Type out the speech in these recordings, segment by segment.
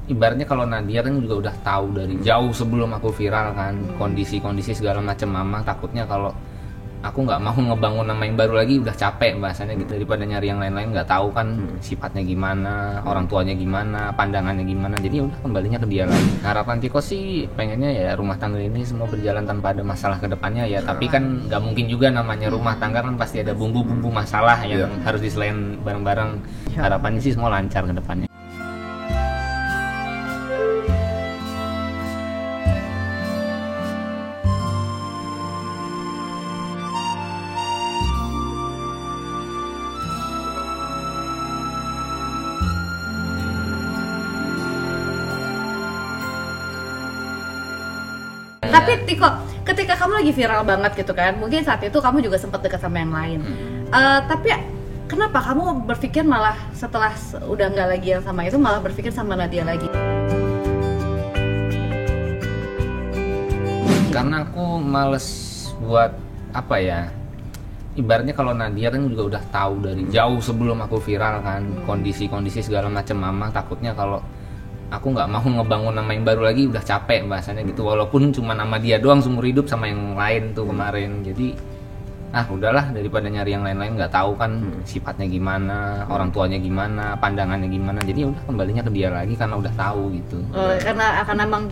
ibaratnya kalau Nadia kan juga udah tahu dari jauh sebelum aku viral kan, kondisi-kondisi segala macam. Mama takutnya kalau aku nggak mau ngebangun nama yang baru lagi, udah capek bahasanya gitu, daripada nyari yang lain-lain, nggak tahu kan sifatnya gimana, orang tuanya gimana, pandangannya gimana. Jadi udah kembalinya ke dia lagi. Harapan Tiko sih pengennya ya rumah tangga ini semua berjalan tanpa ada masalah ke depannya ya. Tapi kan nggak mungkin juga, namanya rumah tangga kan pasti ada bumbu-bumbu masalah yang harus diselain bareng-bareng. Harapannya sih semua lancar ke depannya. Tapi Tiko, ketika kamu lagi viral banget gitu kan, mungkin saat itu kamu juga sempat dekat sama yang lain. Tapi kenapa kamu berpikir malah setelah udah nggak lagi yang sama itu, malah berpikir sama Nadia lagi? Karena aku males buat apa ya, ibaratnya kalau Nadia kan juga udah tahu dari jauh sebelum aku viral kan, kondisi-kondisi segala macam. Mama takutnya kalau aku nggak mau ngebangun nama yang baru lagi, udah capek bahasanya gitu, walaupun cuma nama dia doang seumur hidup sama yang lain tuh kemarin. Jadi udahlah, daripada nyari yang lain-lain, nggak tahu kan sifatnya gimana, orang tuanya gimana, pandangannya gimana. Jadi udah kembalinya ke dia lagi karena udah tahu gitu. Karena akan memang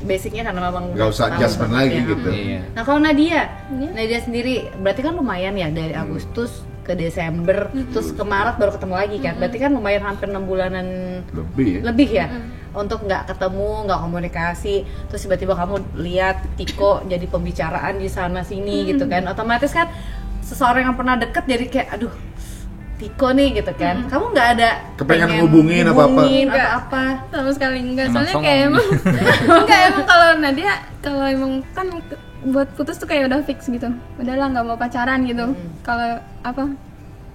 basicnya karena memang nggak usah adjustment lagi gitu. Iya. Nah kalau Nadia sendiri berarti kan lumayan ya, dari Agustus ke Desember, terus ke Maret baru ketemu lagi kan. Berarti kan lumayan hampir 6 bulanan lebih ya. Untuk nggak ketemu, nggak komunikasi, terus tiba-tiba kamu lihat Tiko jadi pembicaraan di sana sini gitu kan, otomatis kan seseorang yang pernah deket jadi kayak aduh Tiko nih gitu kan. Kamu nggak ada kepengen ngubungin apa-apa? Sama sekali enggak, Emang soalnya songong. kayak emang enggak, emang kalau Nadia kalau emang kan buat putus tuh kayak udah fix gitu, udahlah nggak mau pacaran gitu. Kalau apa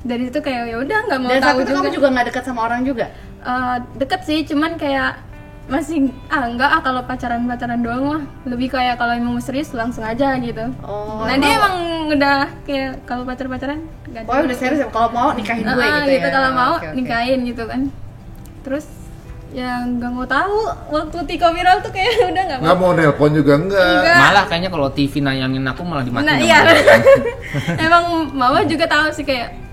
dari situ kayak ya udah nggak mau Dan tahu saat itu juga. kamu juga nggak dekat sama orang juga? Deket sih, cuman kayak masih enggak kalau pacaran doang mah, lebih kayak kalau emang mau serius langsung aja gitu. Oh, Nah dia emang udah kayak kalau pacaran nggak ada. Oh udah serius ya, kalau mau nikahin gue gitu ya? Kalau mau Oke. nikahin gitu kan. Terus ya nggak mau tahu, waktu Tiko viral tuh kayak udah nggak mau nelpon juga enggak. Malah kayaknya kalau TV nayangin aku malah dimatiin. Nah sama iya. dia. Emang mama juga tahu sih kayak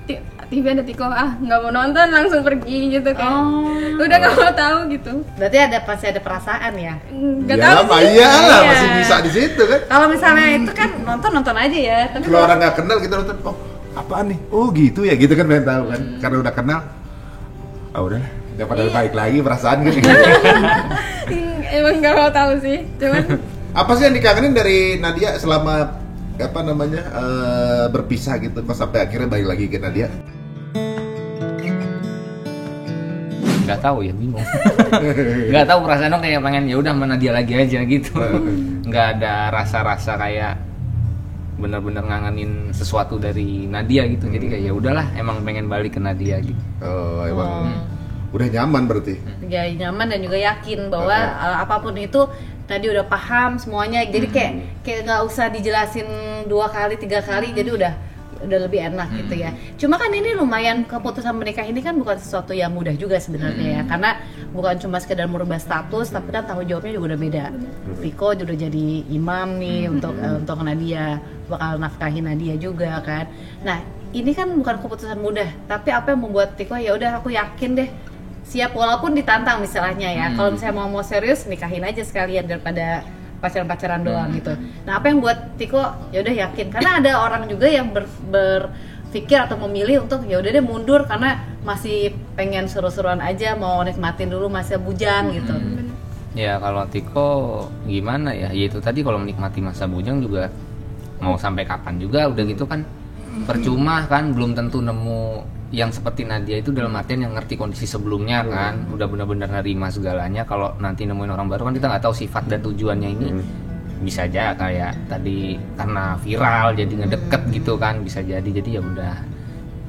TV ada Tiko, nggak mau nonton, langsung pergi gitu kan. Udah nggak mau tahu gitu. Berarti pasti ada perasaan ya? Nggak Ya tahu lah, sih. iya lah, Iya. masih bisa di situ kan. Kalau misalnya itu kan nonton aja ya. Tapi Kalau orang nggak kenal kita nonton, oh apaan nih? Oh gitu ya, gitu kan pengen tahu kan. Karena udah kenal, udah daripada baik lagi perasaan gitu. Emang nggak mau tahu sih, cuman Apa sih yang dikangenin dari Nadia selama berpisah gitu, kok sampai akhirnya balik lagi ke Nadia? Nggak tahu ya, bingung. Nggak tahu, perasaan dong kayak pengen ya udah mana dia lagi aja gitu. Nggak ada rasa-rasa kayak bener-bener ngangenin sesuatu dari Nadia gitu. Jadi kayak ya udahlah, emang pengen balik ke Nadia gitu. Oh emang udah nyaman berarti. ya nyaman dan juga yakin bahwa apapun itu tadi udah paham semuanya. Jadi kayak nggak usah dijelasin 2 kali 3 kali, jadi udah lebih enak gitu ya. Cuma kan ini lumayan, keputusan menikah ini kan bukan sesuatu yang mudah juga sebenarnya ya, karena bukan cuma sekedar merubah status, tapi kan tanggung jawabnya juga udah beda. Tiko udah jadi imam nih untuk Nadia, bakal nafkahin Nadia juga kan. Nah ini kan bukan keputusan mudah, tapi apa yang membuat Tiko ya udah aku yakin deh siap walaupun ditantang misalnya ya. Kalau misalnya mau serius nikahin aja sekalian daripada pacaran-pacaran doang gitu. Nah, apa yang buat Tiko ya udah yakin? Karena ada orang juga yang berpikir atau memilih untuk ya udah deh mundur karena masih pengen seru-seruan aja, mau nikmatin dulu masa bujang gitu. Ya kalau Tiko gimana ya? Ya itu tadi, kalau menikmati masa bujang juga mau sampai kapan juga udah gitu kan percuma kan, belum tentu nemu yang seperti Nadia itu, dalam artian yang ngerti kondisi sebelumnya kan, udah benar-benar nerima segalanya. Kalau nanti nemuin orang baru kan kita nggak tahu sifat dan tujuannya ini. Bisa aja kayak tadi karena viral jadi ngedeket gitu kan, bisa jadi ya udah.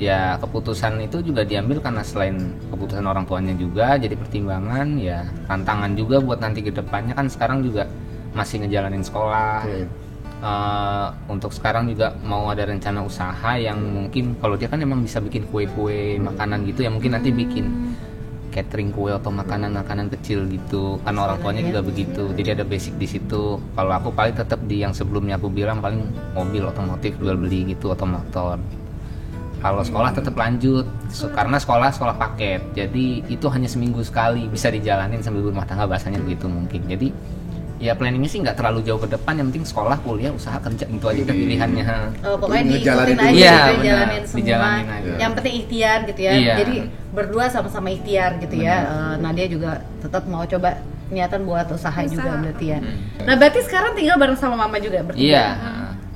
Ya keputusan itu juga diambil karena selain keputusan orang tuanya juga jadi pertimbangan, ya tantangan juga buat nanti ke depannya kan. Sekarang juga masih ngejalanin sekolah. Untuk sekarang juga mau ada rencana usaha yang mungkin kalau dia kan emang bisa bikin kue-kue makanan gitu ya, mungkin nanti bikin catering kue atau makanan-makanan kecil gitu, karena orang tuanya juga begitu, jadi ada basic di situ. Kalau aku paling tetap di yang sebelumnya aku bilang, paling mobil otomotif jual beli gitu atau motor. Kalau sekolah tetap lanjut, karena sekolah paket, jadi itu hanya seminggu sekali, bisa dijalanin sambil berumah tangga, bahasanya begitu mungkin. Jadi ya planningnya sih nggak terlalu jauh ke depan, yang penting sekolah, kuliah, usaha, kerja, itu aja udah pilihannya. Pokoknya Ngejalanin diikutin aja, dulu. Iya, gitu, benar. jalanin semua. Dijalanin aja. Yang penting ikhtiar gitu ya. Iya. Jadi berdua sama-sama ikhtiar gitu ya. Nadia juga tetap mau coba niatan buat usaha juga berarti ya. Nah berarti sekarang tinggal bareng sama mama juga bertiga. Iya.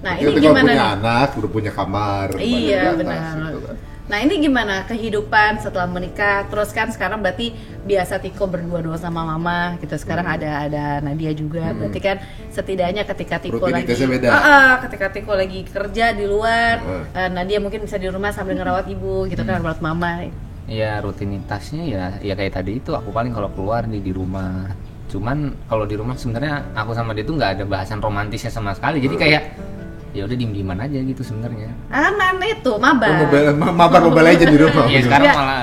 Nah Tapi ini kalau gimana punya nih? anak, udah punya kamar, Iya di atas, benar. gitu kan. Nah ini gimana kehidupan setelah menikah? Terus kan sekarang berarti biasa Tiko berdua-dua sama mama gitu. Sekarang ada Nadia juga. Berarti kan setidaknya ketika Tiko lagi Rutinitasnya beda. ketika Tiko lagi kerja di luar, Nadia mungkin bisa di rumah sambil ngerawat ibu gitu kan, merawat mama. Ya rutinitasnya ya kayak tadi itu, aku paling kalau keluar di rumah. Cuman kalau di rumah sebenarnya aku sama dia tuh nggak ada bahasan romantisnya sama sekali. Jadi kayak ya udah diem-dieman aja gitu sebenarnya. Aman itu mabar. Mabar Mobile Legends di rumah. Iya sekarang Enggak. malah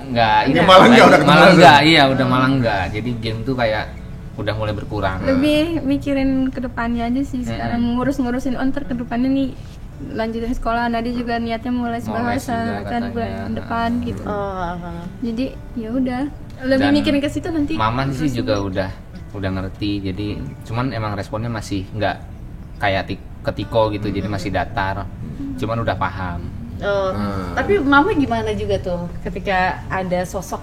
enggak ini Malah enggak, udah malah kenal enggak, iya udah malah enggak. Jadi game tuh kayak udah mulai berkurang. Lebih mikirin ke depannya aja sih sekarang, ngurusin ke depannya nih, lanjutin sekolah. Nadia juga niatnya mulai Mau les bahasa juga kan katanya. bulan depan gitu. Jadi ya udah, lebih Dan mikirin ke situ nanti. Mama sih juga udah ngerti. Jadi cuman emang responnya masih enggak kayak Tiko gitu, jadi masih datar. Cuman udah paham. Tapi mama gimana juga tuh ketika ada sosok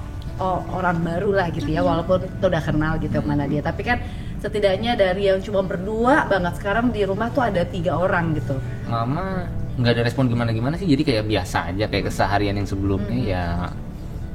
orang baru lah gitu ya, walaupun itu udah kenal gitu sama Nadia, tapi kan setidaknya dari yang cuma berdua banget sekarang di rumah tuh ada 3 orang gitu. Mama nggak ada respon gimana sih, jadi kayak biasa aja kayak keseharian yang sebelumnya ya.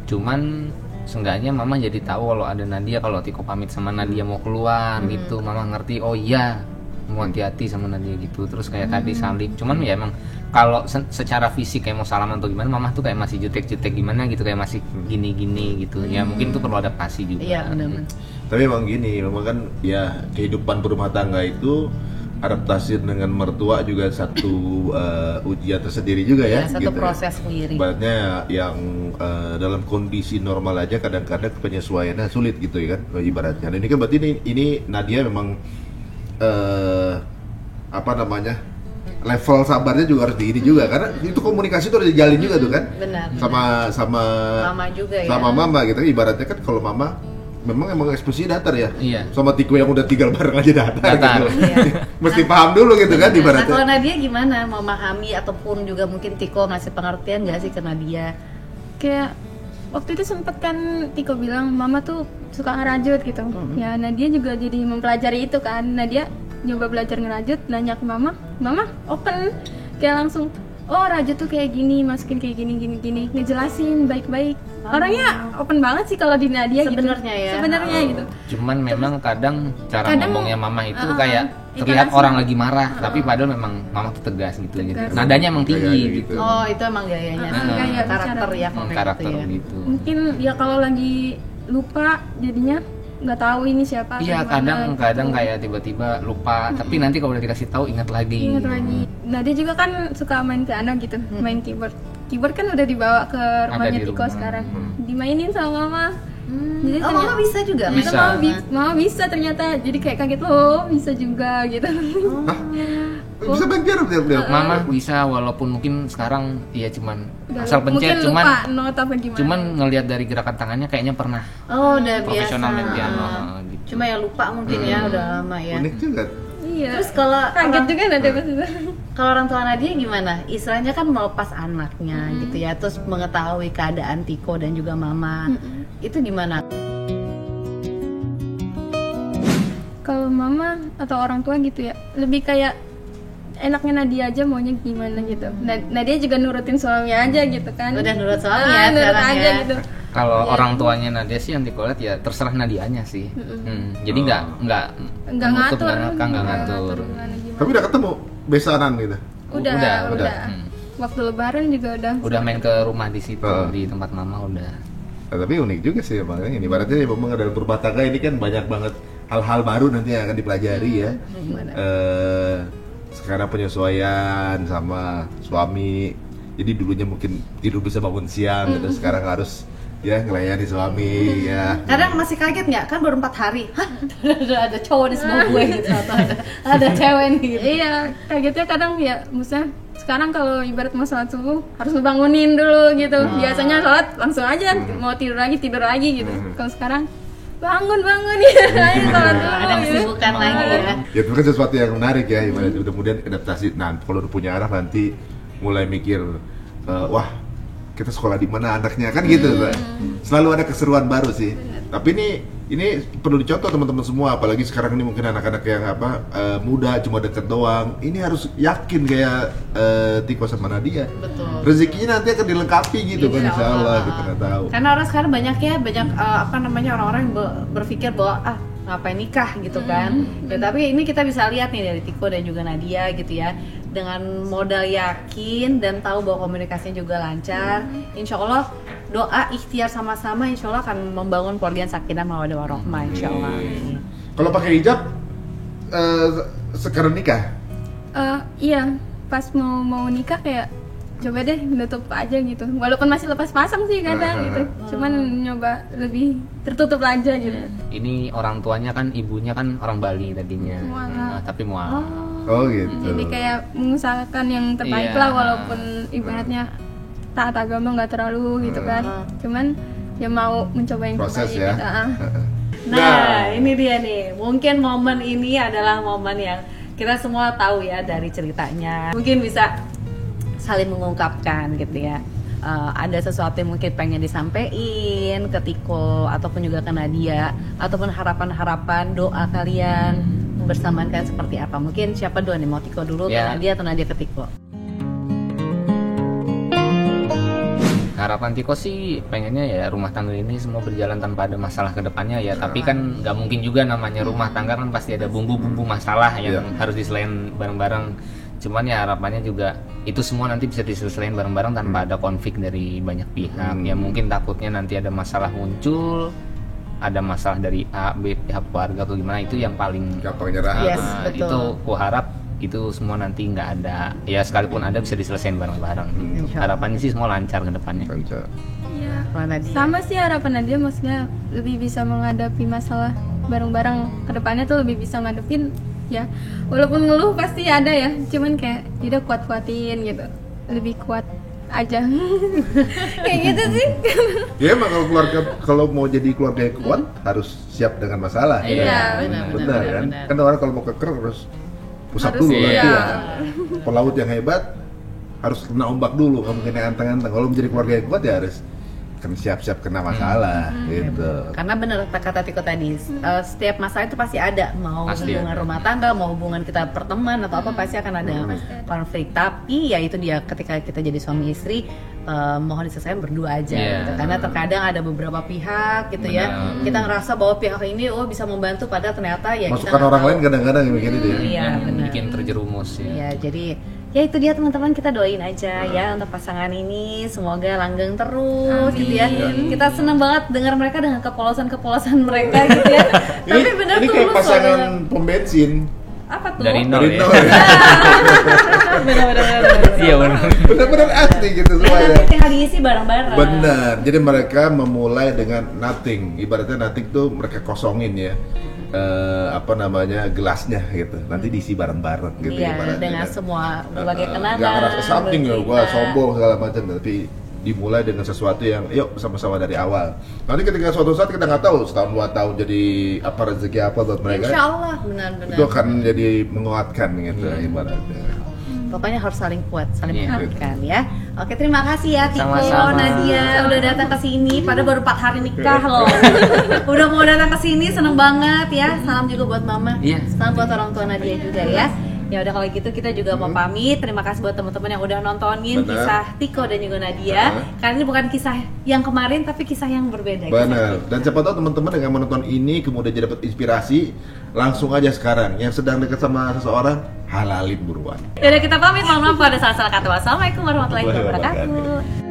Cuman seenggaknya mama jadi tahu kalau ada Nadia, kalau Tiko pamit sama Nadia mau keluar gitu, mama ngerti, oh iya mau hati-hati sama Nadia gitu. Terus kayak tadi salim, cuman ya emang kalau secara fisik kayak mau salaman atau gimana, mama tuh kayak masih jutek-jutek gimana gitu, kayak masih gini-gini gitu. Ya mungkin tuh perlu adaptasi juga. Iya benar-benar. Tapi emang gini, memang kan ya kehidupan berumah tangga itu adaptasi dengan mertua juga satu ujian tersendiri juga ya. Satu gitu proses ya. sendiri. Ibaratnya yang dalam kondisi normal aja kadang-kadang penyesuaiannya sulit gitu ya kan, ibaratnya. Dan ini kan berarti ini Nadia memang apa namanya, level sabarnya juga harus diini juga, karena itu komunikasi itu harus dijalin juga tuh kan. Benar. Sama Mama juga ya. sama mama gitu. Ibaratnya kan kalau mama memang ekspresinya datar ya. Iya. Sama Tiko yang udah tinggal bareng aja datar. Datar. Gitu. Iya. Mesti paham dulu gitu kan Nah ibaratnya. kalau Nadia gimana, memahami ataupun juga mungkin Tiko ngasih pengertian nggak sih ke Nadia? Kayak waktu itu sempet kan Tiko bilang mama tuh suka ngerajut gitu. Ya Nadia juga jadi mempelajari itu kan. Nadia nyoba belajar ngerajut, nanya ke mama open, kayak langsung, oh rajut tuh kayak gini, masukin kayak gini, ngejelasin baik-baik. Orangnya open banget sih kalau di Nadia Sebenarnya gitu. ya. Sebenarnya gitu. Cuman memang kadang cara kadang, ngomongnya mama itu kayak terlihat intonasi. orang lagi marah, tapi padahal memang mama tuh tegas gitu. Tegas. Nadanya emang tinggi Gayanya gitu. gitu. Oh itu emang gayanya, Gaya karakter bicara. ya kalau kayak Karakter gitu ya. gitu. Mungkin ya kalau lagi lupa jadinya nggak tahu ini siapa. Iya, atau gimana, kadang gitu. kayak tiba-tiba lupa, tapi nanti kalau udah dikasih tahu ingat lagi. Ingat lagi. Nadia juga kan suka main piano gitu, main keyboard. Keyboard kan udah dibawa ke rumahnya di Tiko rumah. sekarang. Dimainin sama mama. Jadi Oh mama bisa juga? Bisa. Mama bisa ternyata. Jadi kayak kaget, oh bisa juga gitu. Bisa main piano dia. Mama bisa, walaupun mungkin sekarang ya cuman asal Mungkin pencet, cuman lupa not apa gimana. cuman ngelihat dari gerakan tangannya kayaknya pernah Oh udah biasa. profesional main piano gitu. Cuma ya lupa mungkin ya udah lama ya. Unik juga. Iya. Terus kalau Kaget juga Nadia pas itu. kalau orang tua Nadia gimana? Istilahnya kan melepas anaknya gitu ya, terus mengetahui keadaan Tiko dan juga mama. Itu gimana? Kalau mama atau orang tua gitu ya, lebih kayak enaknya Nadia aja maunya gimana gitu. Nadia juga nurutin suami aja gitu kan. Udah nurut suami ya nurut sekarang aja ya. gitu. Kalau orang tuanya Nadia sih yang dikolet ya terserah Nadianya sih. Jadi nggak Nggak menutup, ngatur. nggak ngatur. Gimana, gimana. Tapi udah ketemu besaran gitu. Udah. udah. Waktu lebaran juga udah. Udah main ke rumah di situ, di tempat mama udah. Nah, tapi unik juga sih emang ini. Ibaratnya memang dalam berumah tangga ini kan banyak banget hal-hal baru nanti yang akan dipelajari ya. Sekarang penyesuaian sama suami. Jadi dulunya mungkin tidur bisa bangun siang gitu. Sekarang harus ya ngelayani suami ya. Kadang masih kaget nggak? Kan baru 4 hari. Hah? ada cowok di sebelah gue gitu atau ada cewek nih gitu. Iya, kagetnya kadang ya, misalnya sekarang kalau ibarat mau sholat subuh harus ngebangunin dulu gitu. Biasanya sholat langsung aja, mau tidur lagi gitu. Kalau sekarang bangun ya, ayo sholat dulu. Ada kesibukan lagi ya. Ya itu kan sesuatu yang menarik ya, ibaratnya udah kemudian adaptasi. Nah kalau udah punya anak nanti mulai mikir, wah kita sekolah di mana anaknya kan gitu. Selalu ada keseruan baru sih. Tapi ini perlu dicontoh teman-teman semua, apalagi sekarang ini mungkin anak-anak yang muda cuma deket doang. Ini harus yakin kayak Tiko sama Nadia. Betul. Rezekinya nanti akan dilengkapi gitu kan, insya Allah kita nggak tahu. Karena orang sekarang banyak orang-orang yang berpikir bahwa ngapain nikah gitu kan. Ya, tapi ini kita bisa lihat nih dari Tiko dan juga Nadia gitu ya, dengan modal yakin dan tahu bahwa komunikasinya juga lancar. Insya Allah doa ikhtiar sama-sama, insya Allah akan membangun keluarga yang sakinah mawaddah warahmah, insya Allah. Kalau pakai hijab sekarang nikah? Iya, pas mau nikah kayak coba deh menutup aja gitu. Walaupun masih lepas pasang sih kadang gitu. Cuman nyoba lebih tertutup aja gitu. Ini orang tuanya kan, ibunya kan orang Bali tadinya. Mualaf. Tapi mualaf. Oh gitu. Jadi kayak mengusahakan yang terbaik Iya. lah, walaupun ibaratnya taat agama nggak terlalu gitu kan. Cuman ya mau mencoba yang Proses terbaik ya. gitu. Nah, ini dia nih. Mungkin momen ini adalah momen yang kita semua tahu ya dari ceritanya. Mungkin bisa saling mengungkapkan gitu ya. Ada sesuatu yang mungkin pengen disampaikan ke Tiko ataupun juga ke Nadia, ataupun harapan-harapan doa kalian bersamaan kan seperti apa. Mungkin siapa dulu nih, mau Tiko dulu ke Ya. Nadia atau Nadia ke Tiko? Harapan Tiko sih pengennya ya rumah tangga ini semua berjalan tanpa ada masalah ke depannya ya. Tapi kan nggak mungkin juga, namanya rumah tangga kan pasti ada bumbu-bumbu masalah yang harus diselesain bareng-bareng. Cuman ya harapannya juga itu semua nanti bisa diselesaikan bareng-bareng tanpa ada konflik dari banyak pihak. Ya mungkin takutnya nanti ada masalah muncul, ada masalah dari A, B, pihak keluarga atau gimana, itu yang paling Gampang nyerah. Yes. Nah, betul. itu ku harap itu semua nanti nggak ada, ya sekalipun ada bisa diselesaikan bareng-bareng. Harapannya sih semua lancar ke depannya. Iya. Kalau Nadia? Sama sih harapan Nadia, maksudnya lebih bisa menghadapi masalah bareng-bareng ke depannya tuh, lebih bisa ngadepin ya. Walaupun ngeluh pasti ada ya, cuman kayak udah kuat-kuatin gitu. Lebih kuat aja. Kayak gitu sih. Ya emang kalau mau jadi keluarga yang kuat harus siap dengan masalah. Iya, benar kan? Kan orang kalau mau keker harus pusat Harus dulu iya. nanti ya. Pelaut yang hebat harus kena ombak dulu, kamu kena anteng-anteng. Kalau menjadi keluarga yang kuat ya harus kan siap-siap kena masalah gitu. Karena bener kata Tiko tadi, setiap masalah itu pasti ada, mau Pasti hubungan ada. rumah tangga, mau hubungan kita perteman atau apa, pasti akan ada konflik. Tapi ya itu dia, ketika kita jadi suami istri, mohon diselesaikan berdua aja gitu. Karena terkadang ada beberapa pihak gitu ya, kita ngerasa bahwa pihak ini bisa membantu, padahal ternyata ya kita Masukkan nggak orang tahu. lain kadang-kadang yang bikin itu ya. Iya Yang benar. bikin terjerumus ya. Ya, jadi ya itu dia teman-teman, kita doain aja ya untuk pasangan ini, semoga langgeng terus gitu ya. Kita senang banget dengar mereka dengan kepolosan-kepolosan mereka gitu ya. Tapi benar Ini tuh kayak lu pasangan soalnya- pom bensin. apa tuh? Dari nol Dari ya. nol. Benar-benar. Iya benar. Benar-benar asli gitu Ya, semuanya. tapi tinggal diisi bareng-bareng. Benar. Jadi mereka memulai dengan nothing. Ibaratnya nothing tuh mereka kosongin ya. Gelasnya gitu. Nanti diisi bareng-bareng gitu Iya, ibaratnya dengan kan. semua berbagai kenangan. Nggak ngerasa something ya, gua bercerita. sombong segala macam, tapi dimulai dengan sesuatu yang yuk sama-sama dari awal. Nanti ketika suatu saat kita nggak tahu setahun 2 tahun jadi apa rezeki apa buat mereka, Insya Allah, benar-benar. itu akan jadi menguatkan gitu ibaratnya. Pokoknya harus saling kuat, saling Iya. menguatkan ya. Oke, terima kasih ya Tiko, Sama-sama. Nadia udah datang ke sini. Padahal baru 4 hari nikah loh. Udah mau datang ke sini, seneng banget ya. Salam juga buat Mama. Iya. Salam buat orang tua Nadia juga ya. Ya udah, kalau gitu kita juga mau pamit. Terima kasih buat teman-teman yang udah nontonin Benar. kisah Tiko dan juga Nadia. Karena ini bukan kisah yang kemarin, tapi kisah yang berbeda. Benar. Dan siapa tahu teman-teman dengan menonton ini kemudian jadi dapat inspirasi, langsung aja sekarang yang sedang dekat sama seseorang, halalin buruan. Ya udah, kita pamit. Mohon maaf kalau ada salah-salah kata. Wassalamualaikum warahmatullahi Wabarakatuh. wabarakatuh.